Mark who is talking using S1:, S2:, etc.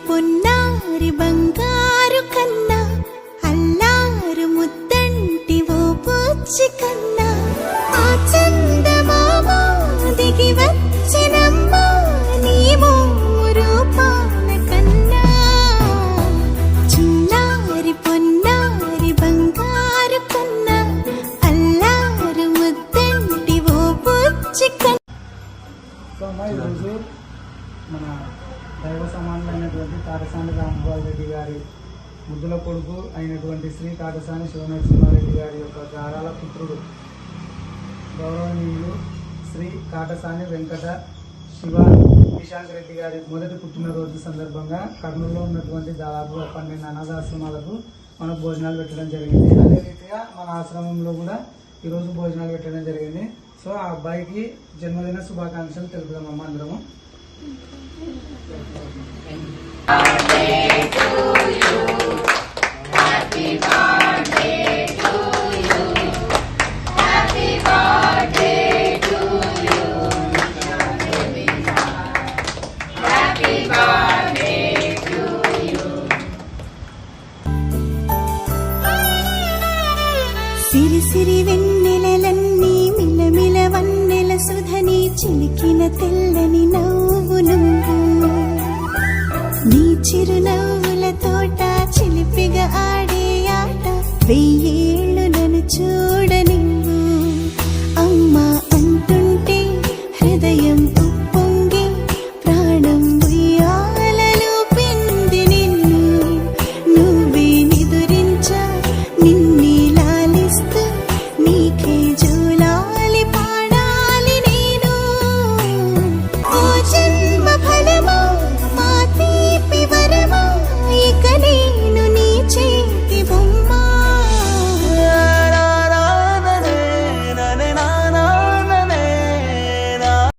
S1: పొన్నారి బంగారు కన్నా అల్లారు ముద్దంటి ఓ పూచి కన్నా ఆ చందమామ దిగి వచ్చినమ్మా నీ రూపాల కన్నా చిన్నారి పొన్నారి బంగారు కన్నా అల్లారు ముద్దంటి ఓ పూచి కన్నా.
S2: ఈరోజు మన దైవ సమానులైనటువంటి కాటసాని రాంభూపాల్ రెడ్డి గారి ముద్దుల కొడుకు అయినటువంటి శ్రీ కాటసాని శివనరసింహారెడ్డి గారి యొక్క గారాల పుత్రుడు గౌరవనీయులు శ్రీ కాటసాని వెంకట శివ నిశాంత్ రెడ్డి గారి మొదటి పుట్టినరోజు సందర్భంగా కర్నూలులో ఉన్నటువంటి దాదాపుగా 12 అనాథాశ్రమాలకు మనకు భోజనాలు పెట్టడం జరిగింది. అదే రీతిగా మన ఆశ్రమంలో కూడా ఈరోజు భోజనాలు పెట్టడం జరిగింది. సో ఆ అబ్బాయికి జన్మదిన శుభాకాంక్షలు తెలుపుదామమ్మ అందరము.
S1: సిరి సిరి వెన్నెలలన్నీ మిలమిల వన్నెల సుధని చిలికిన తెల్లని నవ్వు నువ్వు నీ చిరునవ్వుల తోట చిలిపిగా ఆడే ఆట